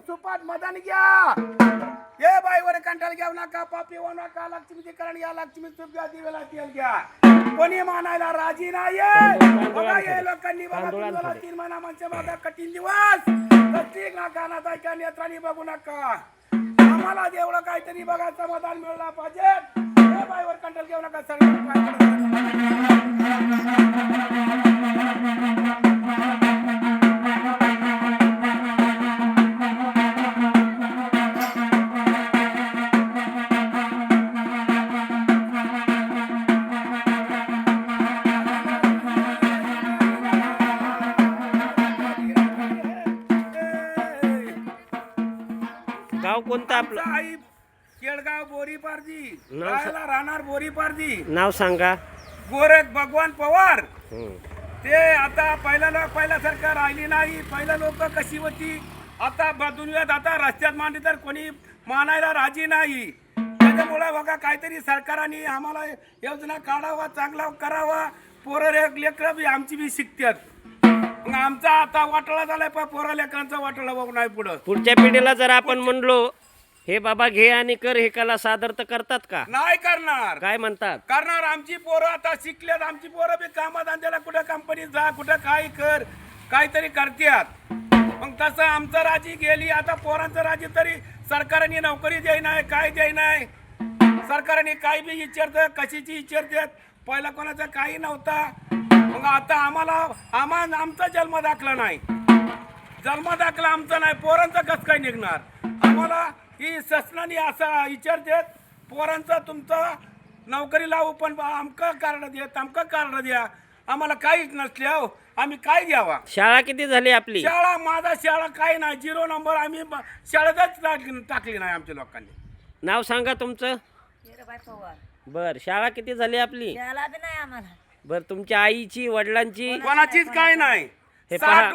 सुपात मदन घ्या ये बाईवर कंटाळ घेऊ नका पापी होऊ नका लक्ष्मीची करण या लक्ष्मी तुझ्या दिवेला तेल घ्या कोणी मानायला राजी नाहीये बघा हे लोकांनी बघा तुम्हाला 3 महिना म्हणजे बघा कठीण दिवस प्रत्येक ना कानात ऐका नेत्रांनी बघू नका आम्हाला जेवढं काहीतरी बघा समाधान मिळला पाहिजे हे बाईवर कंटाळ घेऊ नका सगळं गाव कोणतं आपलं? आई केळगाव बोरीपारजी राहायला राहणार बोरीपारजी नाव सांगा. गोरख भगवान पवार. हं. ते आता पहिल्यासारखं राहिली नाही. पहिला लोक कशी होती आता दुनियात आता रस्त्यात मांडली तर कोणी मानायला राजी नाही. त्याच्यामुळे बघा काहीतरी सरकारने आम्हाला योजना काढावा चांगला करावा. पोरं लेकरं बी आमची बी शिकतात. मग आमचा आता वाटोळा झालाय पोरा लेकरांचा वाटोळा बघू नाही पुढं. पुढच्या पिढीला जर आपण म्हणलो हे बाबा घे आणि कर हे कला सादर तर करतात का? नाही करणार. काय म्हणतात? करणार. आमची पोरं आता शिकल्यात. आमची पोरं बी कामाधंद्याला कुठं कंपनीत जा कुठं काही कर काहीतरी करतात. मग तसं आमचं राजी गेली आता पोरांचं राजी तरी सरकारने नोकरी द्याय नाही काय द्याय नाही. सरकारने काही बी विचारतं कशीची विचारतात. पहिला कोणाचा काही नव्हता. मग आता आमचा जन्म दाखला नाही. जन्म दाखला आमचा नाही. पोरांचा कसं काय निघणार. आम्हाला ही शासनाने असं विचारतात पोरांचा तुमचं नोकरी लावू पण आमकं कार्ड द्या तमकं कार्ड द्या. आम्हाला काहीच नसले हो आम्ही काय द्यावा. शाळा किती झाली आपली? शाळा माझा शाळा काही नाही 0 नंबर. आम्ही शाळेतच टाकली नाही आमच्या लोकांनी. नाव सांगा तुमचं. मीराबाई पवार. बर शाळा किती झाली आपली? शाळा बी नाही आम्हाला. बर तुमच्या आईची वडिलांची? कोणाचीच काय नाही. हे पहा.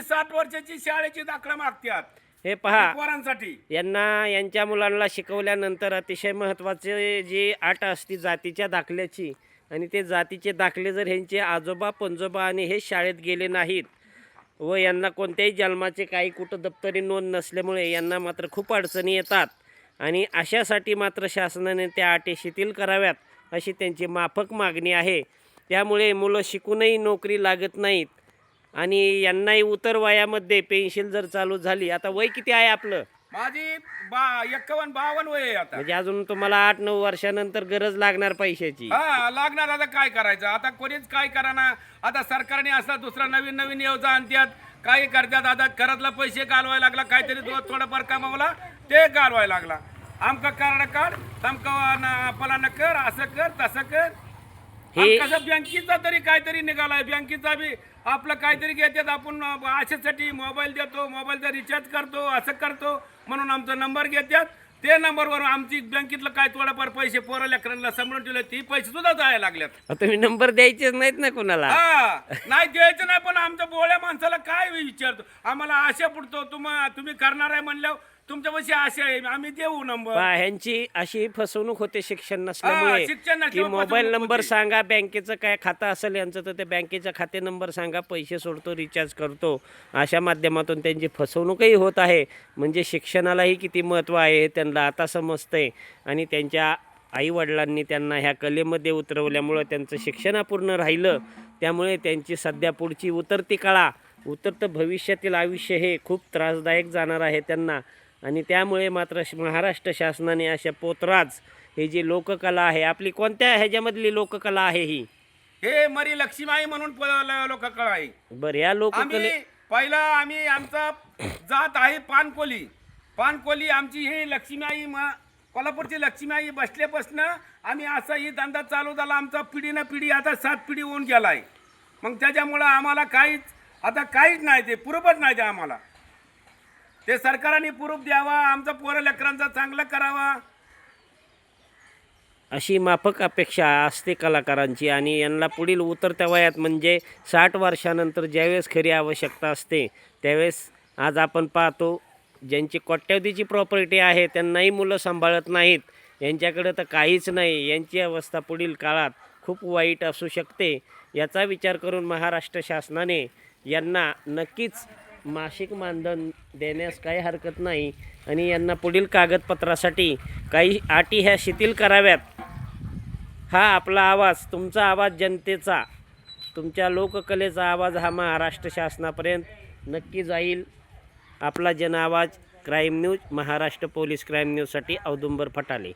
60 वर्षाची शाळेची दाखला मागतात हे पहा पोरांसाठी. यांच्या मुलांना शिकवल्यानंतर अतिशय महत्त्वाचे जी अट असते जातीच्या दाखल्याची आणि ते जातीचे दाखले जर ह्यांचे आजोबा पंजोबा आणि हे शाळेत गेले नाहीत व यांना कोणत्याही जन्माचे काही कुठं दप्तरी नोंद नसल्यामुळे यांना मात्र खूप अडचणी येतात आणि अशासाठी मात्र शासनाने त्या अटी शिथिल कराव्यात अशी त्यांची माफक मागणी आहे. त्यामुळे मुलं शिकूनही नोकरी लागत नाहीत आणि यांनाही उतर वयामध्ये पेन्शन जर चालू झाली. आता वय किती आहे आपलं? माझी 51-52 वय आहे आता. म्हणजे अजून तुम्हाला 8-9 वर्षानंतर गरज लागणार पैशाची. हा लागणार. आता काय करायचं. आता कोणीच काय करा. आता सरकारने असा दुसरा नवीन योजना आणतात काही करतात. आता घरातला पैसे घालवायला लागला काहीतरी थोडंफार कमावला ते घालवायला लागला. आमका कार्ड काढ तमका फलाना कर असं कर तसं कर. कसं बँकेचा तरी काहीतरी निघालाय. बँकेचा बी आपलं काहीतरी घेतात. आपण अशासाठी मोबाईल देतो मोबाईलचा रिचार्ज करतो असं करतो म्हणून आमचा नंबर घेतात. ते नंबरवर आमची बँकेतलं काय थोडंफार पैसे पोरा लेकरांना सांभाळून ठेवले ती पैसे सुद्धा जायला लागल्यात. तुम्ही नंबर द्यायचेच नाहीत ना कुणाला? हा नाही द्यायचं नाही. पण आमच्या बोळ्या माणसाला काय विचारतो आम्हाला आशा पुरतो तुम्ही करणार आहे म्हणल्यावर तुमच्या पैसे आशा आहे आम्ही देऊ नंबर. ह्यांची अशी फसवणूक होते शिक्षण नसल्यामुळे शिक्षण की मोबाईल नंबर होती. सांगा बँकेचं काय खातं असेल यांचं तर ते बँकेचा खाते नंबर सांगा पैसे सोडतो रिचार्ज करतो अशा माध्यमातून त्यांची फसवणूकही होत आहे. म्हणजे शिक्षणालाही किती महत्त्व आहे हे त्यांना आता समजतंय आणि त्यांच्या आईवडिलांनी त्यांना ह्या कलेमध्ये उतरवल्यामुळं त्यांचं शिक्षण अपूर्ण राहिलं. त्यामुळे त्यांची सध्या पुढची उतरतं भविष्यातील आयुष्य हे खूप त्रासदायक जाणार आहे त्यांना. आणि त्यामुळे मात्र महाराष्ट्र शासनाने अशा पोतराज हे जी लोककला आहे आपली कोणत्या ह्याच्यामधली लोककला आहे ही? हे मरी लक्ष्मीबाई म्हणून लोककला आहे. बरं या लोककले पहिला आम्ही आमचा जात आहे पानकोली आमची ही लक्ष्मीबाई कोल्हापूरची लक्ष्मीबाई बसल्यापासनं आम्ही असा ही धंदा चालू झाला. आमचा पिढी ना पिढी आता 7 पिढी होऊन गेलाय. मग त्याच्यामुळं आम्हाला काहीच नाही ते पुरवत नाही ते आम्हाला. ते सरकारने पुरूप द्यावा आमचा पोरं लेकरांचा चांगला करावा अशी माफक अपेक्षा असते कलाकारांची. आणि यांना पुढील उतरत्या वयात म्हणजे 60 वर्षानंतर ज्यावेळेस खरी आवश्यकता असते त्यावेळेस आज आपण पाहतो ज्यांची कोट्यावधीची प्रॉपर्टी आहे त्यांनाही मुलं सांभाळत नाहीत. यांच्याकडे तर काहीच नाही. यांची अवस्था पुढील काळात खूप वाईट असू शकते. याचा विचार करून महाराष्ट्र शासनाने यांना नक्कीच मासिक मानधन देण्यास काही हरकत नाही आणि यांना पुढील कागदपत्रासाठी काही अटी ह्या शिथिल कराव्यात. हा आपला आवाज, तुमचा आवाज, जनतेचा, तुमच्या लोककलेचा आवाज हा महाराष्ट्र शासनापर्यंत नक्की जाईल. आपला Jan Awaaz, crime news, Maharashtra police crime न्यूजसाठी औदुंबर फटाले.